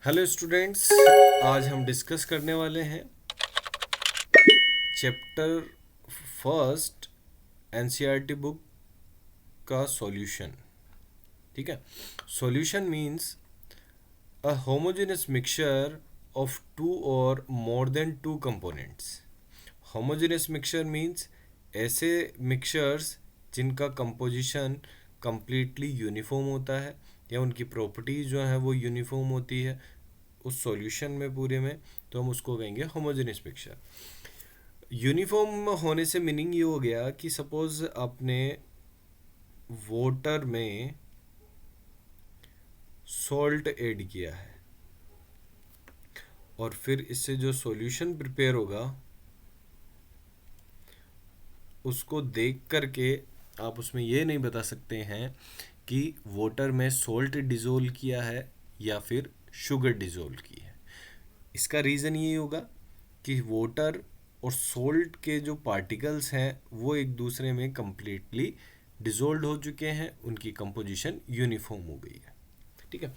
Hello students, आज हम discuss करने वाले हैं चैप्टर फर्स्ट एनसीईआरटी बुक का सॉल्यूशन। ठीक है। Solution means a homogeneous mixture of two or more than two components. Homogeneous mixture means ऐसे मिक्सचर्स जिनका कंपोजिशन कंप्लीटली यूनिफॉर्म होता है या उनकी प्रॉपर्टीज जो है वो यूनिफॉर्म होती है उस सॉल्यूशन में पूरे में, तो हम उसको कहेंगे होमोजेनियस मिक्सचर। यूनिफॉर्म होने से मीनिंग ये हो गया कि सपोज आपने वाटर में सॉल्ट ऐड किया है और फिर इससे जो सॉल्यूशन प्रिपेयर होगा उसको देख करके आप उसमें ये नहीं बता सकते हैं कि वाटर में सॉल्ट डिज़ोल्व किया है या फिर शुगर डिज़ोल्व की है। इसका रीज़न ये होगा कि वाटर और सोल्ट के जो पार्टिकल्स हैं वो एक दूसरे में कंप्लीटली डिजोल्व हो चुके हैं, उनकी कंपोजिशन यूनिफॉर्म हो गई है। ठीक है।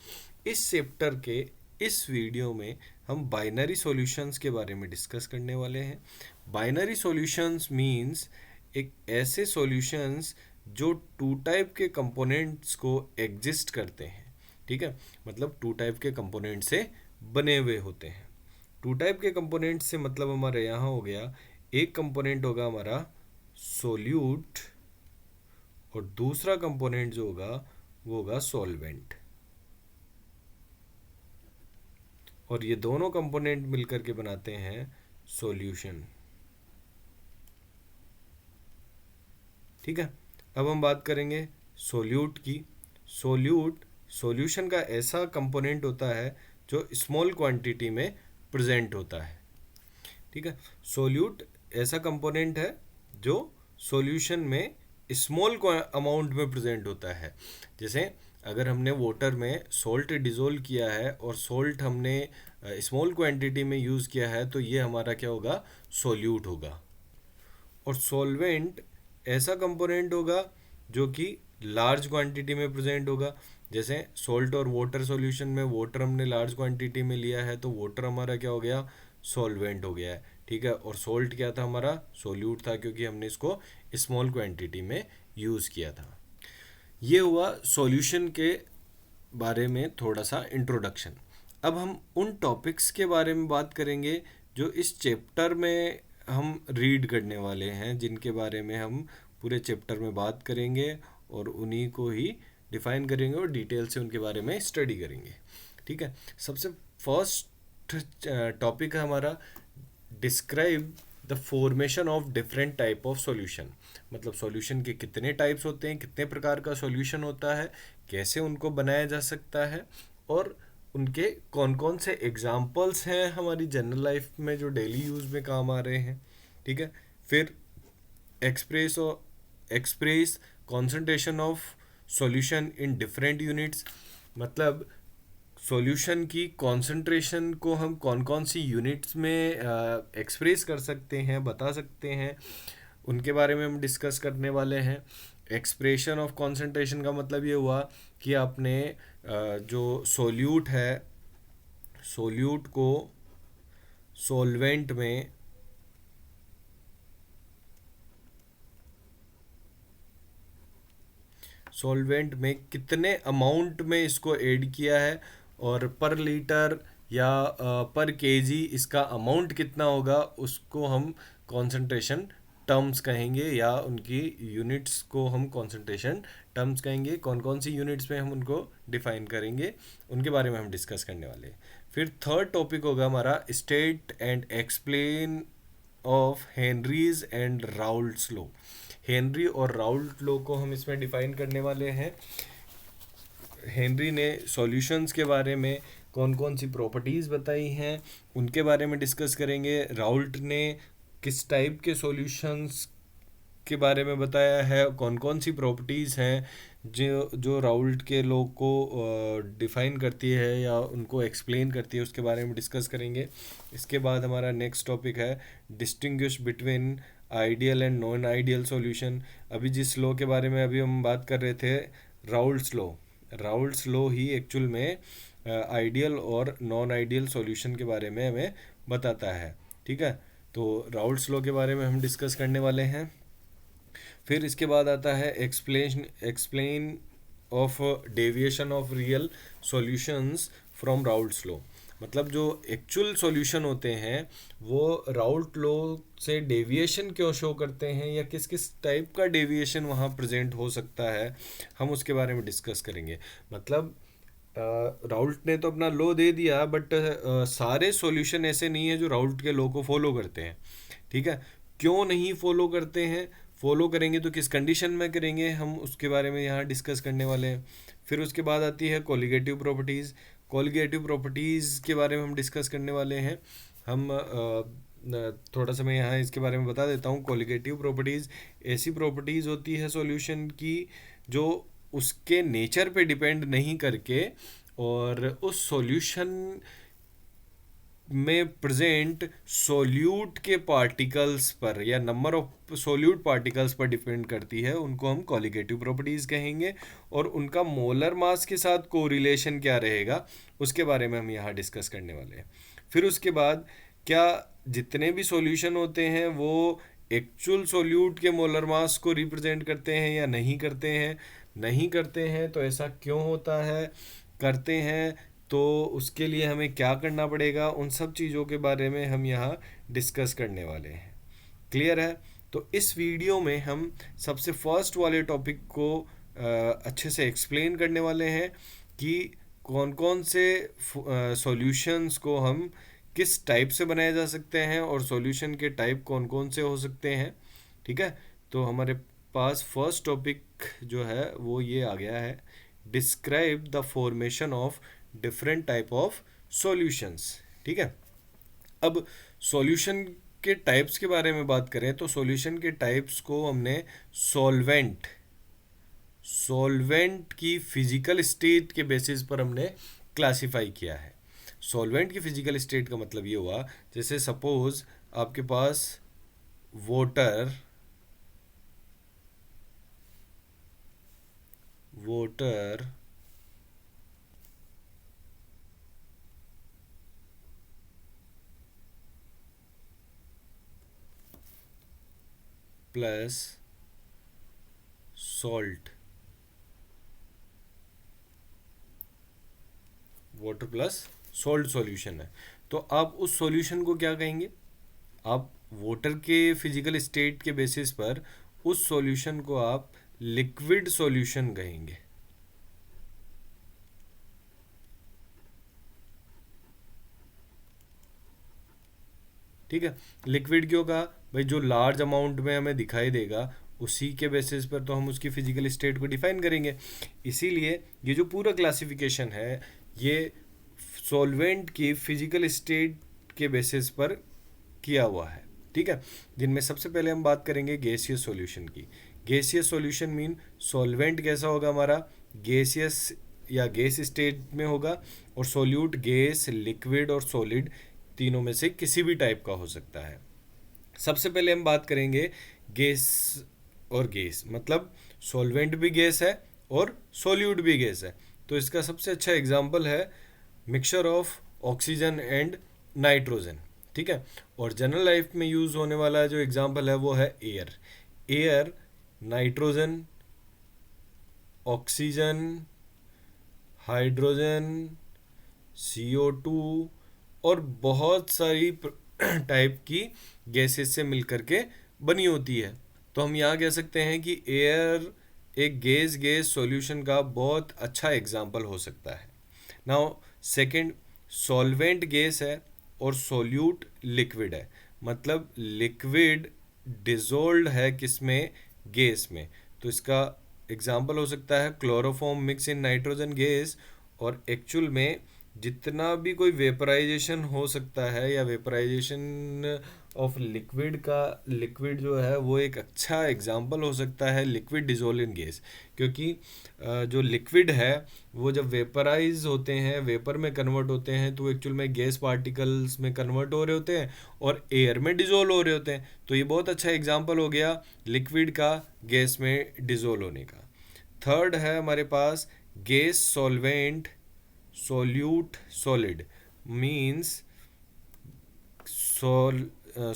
इस चैप्टर के इस वीडियो में हम बाइनरी सॉल्यूशंस के बारे में डिस्कस करने वाले हैं। बाइनरी सॉल्यूशंस मींस एक ऐसे सॉल्यूशंस जो टू टाइप के कंपोनेंट्स को एग्जिस्ट करते हैं। ठीक है, मतलब टू टाइप के कंपोनेंट से बने हुए होते हैं। टू टाइप के कंपोनेंट से मतलब हमारे यहाँ हो गया, एक कंपोनेंट होगा हमारा सोल्यूट और दूसरा कंपोनेंट जो होगा वो होगा सॉल्वेंट। और ये दोनों कंपोनेंट मिलकर के बनाते हैं सॉल्यूशन। ठीक है। अब हम बात करेंगे सोल्यूट की। सोल्यूट सॉल्यूशन का ऐसा कंपोनेंट होता है जो स्मॉल क्वांटिटी में प्रेजेंट होता है। ठीक है। सोल्यूट ऐसा कंपोनेंट है जो सॉल्यूशन में स्मॉल अमाउंट में प्रेजेंट होता है। जैसे अगर हमने वाटर में सॉल्ट डिज़ोल्व किया है और सॉल्ट हमने स्मॉल क्वांटिटी में यूज़ किया है तो ये हमारा क्या होगा, सोल्यूट होगा। और सॉल्वेंट ऐसा कंपोनेंट होगा जो कि लार्ज क्वांटिटी में प्रेजेंट होगा। जैसे सॉल्ट और वाटर सॉल्यूशन में वाटर हमने लार्ज क्वांटिटी में लिया है तो वाटर हमारा क्या हो गया, सॉल्वेंट हो गया है। ठीक है। और सॉल्ट क्या था हमारा, सोल्यूट था, क्योंकि हमने इसको स्मॉल क्वांटिटी में यूज़ किया था। ये हुआ सॉल्यूशन के बारे में थोड़ा सा इंट्रोडक्शन। अब हम उन टॉपिक्स के बारे में बात करेंगे जो इस चैप्टर में हम रीड करने वाले हैं, जिनके बारे में हम पूरे चैप्टर में बात करेंगे और उन्हीं को ही डिफाइन करेंगे और डिटेल से उनके बारे में स्टडी करेंगे। ठीक है। सबसे फर्स्ट टॉपिक है हमारा describe the formation of different type of solution. मतलब सॉल्यूशन के कितने टाइप्स होते हैं, कितने प्रकार का सॉल्यूशन होता है, कैसे उनको बनाया जा सकता है और उनके कौन कौन से एग्जाम्पल्स हैं हमारी जनरल लाइफ में जो डेली यूज़ में काम आ रहे हैं। ठीक है। फिर एक्सप्रेस और express concentration of solution in different units. मतलब सॉल्यूशन की कॉन्सेंट्रेशन को हम कौन कौन सी यूनिट्स में एक्सप्रेस कर सकते हैं, बता सकते हैं, उनके बारे में हम डिस्कस करने वाले हैं। एक्सप्रेशन ऑफ कॉन्सेंट्रेशन का मतलब ये हुआ कि आपने जो सोल्यूट है, सोल्यूट को सॉल्वेंट में सॉल्वेंट में कितने अमाउंट में इसको ऐड किया है और पर लीटर या पर केजी इसका अमाउंट कितना होगा, उसको हम कंसंट्रेशन टर्म्स कहेंगे या उनकी यूनिट्स को हम कंसंट्रेशन टर्म्स कहेंगे। कौन कौन सी यूनिट्स में हम उनको डिफाइन करेंगे उनके बारे में हम डिस्कस करने वाले हैं। फिर थर्ड टॉपिक होगा हमारा state and explain of Henry's and Raoult's law. Henry और राउल्ट लॉ को हम इसमें डिफाइन करने वाले हैं। हेनरी ने सॉल्यूशंस के बारे में कौन कौन सी प्रॉपर्टीज़ बताई हैं उनके बारे में डिस्कस करेंगे। राउल्ट ने किस टाइप के सॉल्यूशंस के बारे में बताया है, कौन कौन सी प्रॉपर्टीज़ हैं जो जो राउल्ट के लॉ को डिफ़ाइन करती है या उनको एक्सप्लेन करती है, उसके बारे में डिस्कस करेंगे। इसके बाद हमारा नेक्स्ट टॉपिक है distinguish between ideal and non ideal solution. अभी जिस लॉ के बारे में अभी हम बात कर रहे थे, राउल्ट्स लॉ, राउल्ट्स लॉ ही एक्चुअल में आइडियल और नॉन आइडियल सॉल्यूशन के बारे में हमें बताता है। ठीक है, तो राउल्ट्स लॉ के बारे में हम डिस्कस करने वाले हैं। फिर इसके बाद आता है explain of deviation of real solutions from Raoult's law. मतलब जो एक्चुअल सॉल्यूशन होते हैं वो राउल्ट लॉ से डेविएशन क्यों शो करते हैं, या किस किस टाइप का डेविएशन वहाँ प्रेजेंट हो सकता है, हम उसके बारे में डिस्कस करेंगे। मतलब राउल्ट ने तो अपना लॉ दे दिया, बट सारे सॉल्यूशन ऐसे नहीं है जो राउल्ट के लॉ को फॉलो करते हैं। ठीक है, क्यों नहीं फॉलो करते हैं, फॉलो करेंगे तो किस कंडीशन में करेंगे, हम उसके बारे में यहाँ डिस्कस करने वाले हैं। फिर उसके बाद आती है कोलिगेटिव प्रॉपर्टीज़। कोलिगेटिव प्रॉपर्टीज़ के बारे में हम डिस्कस करने वाले हैं। हम थोड़ा सा मैं यहाँ इसके बारे में बता देता हूँ। कोलिगेटिव प्रॉपर्टीज़ ऐसी प्रॉपर्टीज़ होती है सॉल्यूशन की जो उसके नेचर पे डिपेंड नहीं करके और उस सॉल्यूशन में प्रेजेंट सोल्यूट के पार्टिकल्स पर या नंबर ऑफ सोल्यूट पार्टिकल्स पर डिपेंड करती है, उनको हम कॉलिगेटिव प्रॉपर्टीज़ कहेंगे। और उनका मोलर मास के साथ कोरिलेशन क्या रहेगा उसके बारे में हम यहाँ डिस्कस करने वाले हैं। फिर उसके बाद क्या जितने भी सॉल्यूशन होते हैं वो एक्चुअल सोल्यूट के मोलर मास को रिप्रेजेंट करते हैं या नहीं करते हैं। नहीं करते हैं तो ऐसा क्यों होता है, करते हैं तो उसके लिए हमें क्या करना पड़ेगा, उन सब चीज़ों के बारे में हम यहाँ डिस्कस करने वाले हैं। क्लियर है? तो इस वीडियो में हम सबसे फर्स्ट वाले टॉपिक को अच्छे से एक्सप्लेन करने वाले हैं कि कौन कौन से सॉल्यूशंस को हम किस टाइप से बनाए जा सकते हैं और सॉल्यूशन के टाइप कौन कौन से हो सकते हैं। ठीक है, तो हमारे पास फर्स्ट टॉपिक जो है वो ये आ गया है, describe the formation of different type of solutions. ठीक है, अब सॉल्यूशन के टाइप्स के बारे में बात करें तो सॉल्यूशन के टाइप्स को हमने सॉल्वेंट सॉल्वेंट की फिजिकल स्टेट के बेसिस पर हमने क्लासिफाई किया है। सॉल्वेंट की फिजिकल स्टेट का मतलब ये हुआ, जैसे सपोज आपके पास water water plus salt, water plus salt solution है। तो आप उस सॉल्यूशन को क्या कहेंगे, आप वाटर के फिजिकल स्टेट के बेसिस पर उस सॉल्यूशन को आप लिक्विड सॉल्यूशन कहेंगे। ठीक है, लिक्विड क्यों कहा भाई, जो लार्ज अमाउंट में हमें दिखाई देगा उसी के बेसिस पर तो हम उसकी फिजिकल स्टेट को डिफाइन करेंगे। इसीलिए ये जो पूरा क्लासिफिकेशन है ये सॉल्वेंट की फिजिकल स्टेट के बेसिस पर किया हुआ है। ठीक है, जिनमें सबसे पहले हम बात करेंगे गैसियस सॉल्यूशन की। गैसियस सॉल्यूशन मीन सॉल्वेंट कैसा होगा हमारा, गैसियस या गैस स्टेट में होगा, और सोल्यूट गैस, लिक्विड और सॉलिड तीनों में से किसी भी टाइप का हो सकता है। सबसे पहले हम बात करेंगे गैस और गैस, मतलब सॉल्वेंट भी गैस है और सोल्यूट भी गैस है। तो इसका सबसे अच्छा एग्जांपल है mixture of oxygen and nitrogen. ठीक है, और जनरल लाइफ में यूज़ होने वाला जो एग्जांपल है वो है air. Air, nitrogen, oxygen, hydrogen, CO2 और बहुत सारी टाइप की गैसेस से मिलकर के बनी होती है। तो हम यहाँ कह सकते हैं कि एयर एक गैस गैस सॉल्यूशन का बहुत अच्छा एग्जाम्पल हो सकता है। नाउ सेकंड, सॉल्वेंट गैस है और सोल्यूट लिक्विड है, मतलब लिक्विड डिजोल्व है किसमें, गैस में। तो इसका एग्जाम्पल हो सकता है chloroform mix in nitrogen gas. और एक्चुअल में जितना भी कोई वेपराइजेशन हो सकता है या वेपराइजेशन ऑफ लिक्विड का, लिक्विड जो है वो एक अच्छा एग्जांपल हो सकता है लिक्विड डिजोल्व इन गैस। क्योंकि जो लिक्विड है वो जब वेपराइज होते हैं, वेपर में कन्वर्ट होते हैं, तो एक्चुअल में गैस पार्टिकल्स में कन्वर्ट हो रहे होते हैं और एयर में डिजोल्व हो रहे होते हैं। तो ये बहुत अच्छा एग्जांपल हो गया लिक्विड का गैस में डिजोल्व होने का। थर्ड है हमारे पास gas solvent solute solid means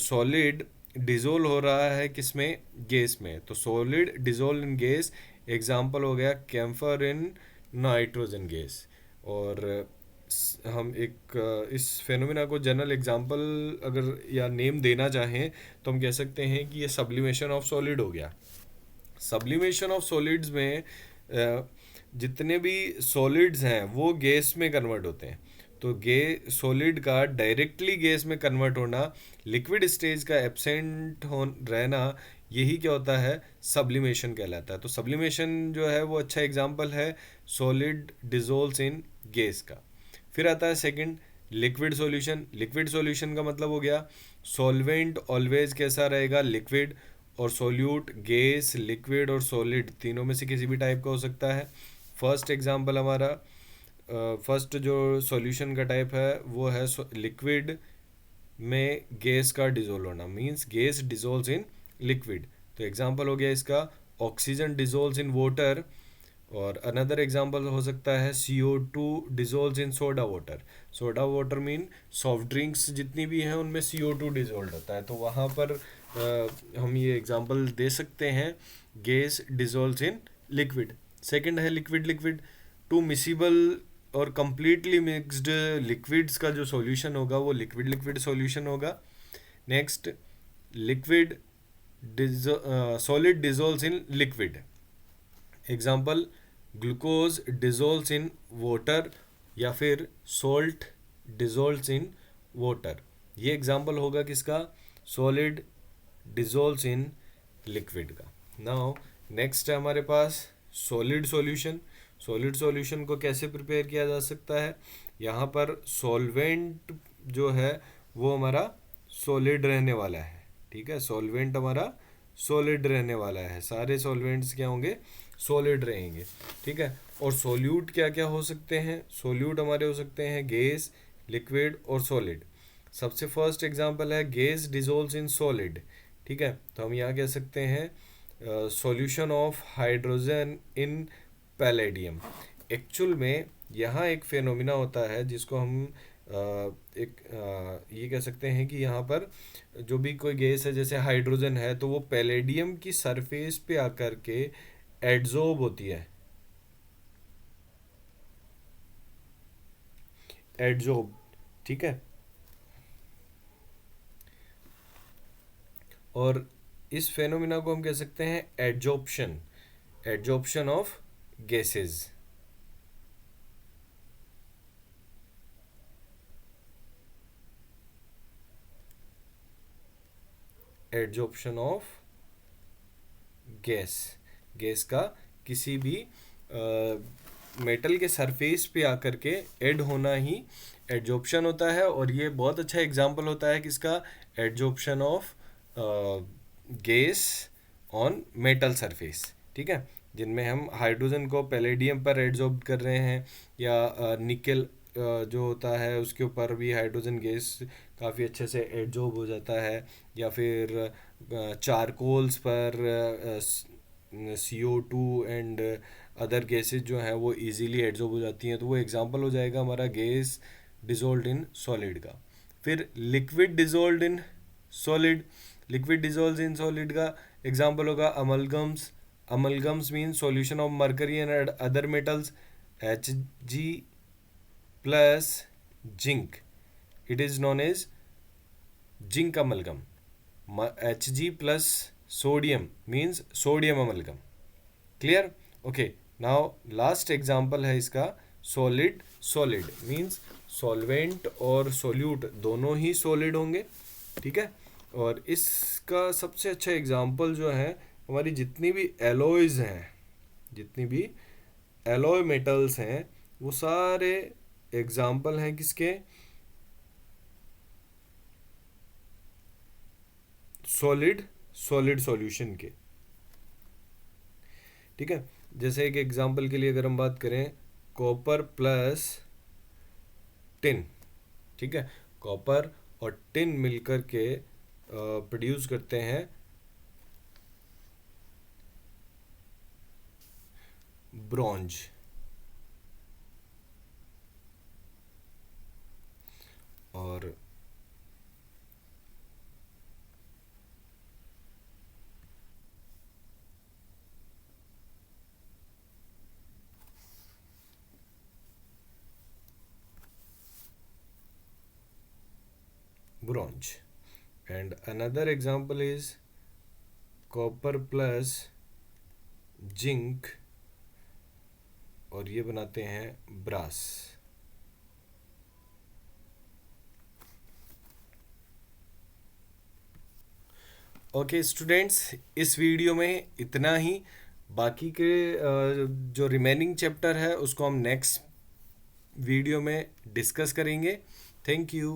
solid dissolve हो रहा है किसमें, गैस में, तो solid dissolve in gas, example हो गया कैम्फर इन नाइट्रोजन गैस। और हम एक इस फेनोमेना को जनरल एग्जांपल अगर या नेम देना चाहें तो हम कह सकते हैं कि ये सब्लिमेशन ऑफ सॉलिड हो गया। सब्लिमेशन ऑफ सॉलिड्स में जितने भी सॉलिड्स हैं वो गैस में कन्वर्ट होते हैं। तो सॉलिड का डायरेक्टली गैस में कन्वर्ट होना, लिक्विड स्टेज का एब्सेंट हो रहना, यही क्या होता है, सब्लिमेशन कहलाता है। तो सब्लिमेशन जो है वो अच्छा एग्जांपल है सॉलिड डिजोल्व्स इन गैस का। फिर आता है second, liquid solution. Liquid solution का मतलब हो गया सॉल्वेंट ऑलवेज कैसा रहेगा, लिक्विड, और सोल्यूट गैस, लिक्विड और सॉलिड तीनों में से किसी भी टाइप का हो सकता है। फर्स्ट एग्जांपल हमारा, फर्स्ट जो सॉल्यूशन का टाइप है वो है लिक्विड में गैस का डिजोल्व होना, means gas dissolves in liquid. तो एग्जांपल हो गया इसका ऑक्सीजन डिजोल्व्स इन वाटर। और अनदर एग्जांपल हो सकता है CO2 डिजोल्व्स इन soda water. Soda water mean soft drinks जितनी भी हैं उनमें CO2 डिजोल्व होता है, तो वहाँ पर हम ये एग्जांपल दे सकते हैं gas dissolves in liquid. Second है लिक्विड लिक्विड, टू मिसिबल और कंप्लीटली मिक्स्ड लिक्विड्स का जो सॉल्यूशन होगा वो लिक्विड लिक्विड सॉल्यूशन होगा। Next, liquid solid dissolves in liquid, example glucose dissolves in water या फिर सोल्ट डिजोल्व्स इन वाटर। ये एग्जाम्पल होगा किसका, सॉलिड डिजोल्व्स इन लिक्विड का। नाउ नेक्स्ट है हमारे पास सॉलिड सॉल्यूशन। सॉलिड सॉल्यूशन को कैसे प्रिपेयर किया जा सकता है, यहाँ पर सॉल्वेंट जो है वो हमारा सॉलिड रहने वाला है, ठीक है, सॉल्वेंट हमारा सॉलिड रहने वाला है, सारे सॉल्वेंट्स क्या होंगे, सॉलिड रहेंगे, ठीक है। और सोल्यूट क्या क्या हो सकते हैं, सोल्यूट हमारे हो सकते हैं गैस, लिक्विड और सॉलिड। सबसे फर्स्ट एग्जांपल है गैस डिजोल्व्स इन सॉलिड, ठीक है, तो हम यहाँ कह सकते हैं solution of hydrogen in palladium. Actual में यहाँ एक फेनोमिना होता है जिसको हम ये कह सकते हैं कि यहाँ पर जो भी कोई गैस है जैसे हाइड्रोजन है तो वो पैलेडियम की सरफेस पे आकर के एड्जॉर्ब होती है, एड्जॉर्ब, ठीक है। और इस फेनोमिना को हम कह सकते हैं adsorption, adsorption of gases. Adsorption of gas, gas का किसी भी मेटल के सरफेस पे आकर के ऐड होना ही एड्जॉर्प्शन होता है। और ये बहुत अच्छा एग्जांपल होता है किसका, adsorption of gas on metal surface, ठीक है, जिनमें हम हाइड्रोजन को पैलेडियम पर एड्जॉर्ब कर रहे हैं, या निकल जो होता है उसके ऊपर भी हाइड्रोजन गैस काफ़ी अच्छे से एड्जॉर्ब हो जाता है, या फिर चारकोल्स पर CO2 एंड अदर गैसेज जो हैं वो इजीली एड्जॉर्ब हो जाती हैं, तो वो एग्जांपल हो जाएगा हमारा गैस डिजोल्व इन सॉलिड का। फिर liquid dissolve in solid, liquid dissolve in solid का एग्जांपल होगा amalgams. Amalgams mean solution of mercury and other metals, Hg plus zinc, it is known as zinc amalgam. Hg plus sodium means sodium amalgam, clear, okay. Now last example है इसका solid solid, means solvent और solute दोनों ही solid होंगे, ठीक है। और इसका सबसे अच्छा एग्जांपल जो है हमारी जितनी भी एलॉयज हैं, जितनी भी एलॉय मेटल्स हैं वो सारे एग्जांपल हैं किसके, सॉलिड सॉलिड सॉल्यूशन के, ठीक है। जैसे एक एग्जांपल के लिए अगर हम बात करें कॉपर प्लस टिन, ठीक है, कॉपर और टिन मिलकर के प्रोड्यूस करते हैं bronze, bronze. And another example is copper plus zinc, और ये बनाते हैं ब्रास. ओके स्टूडेंट्स, इस वीडियो में इतना ही. बाकी के जो रिमेनिंग चैप्टर है उसको हम नेक्स्ट वीडियो में डिस्कस करेंगे. Thank you.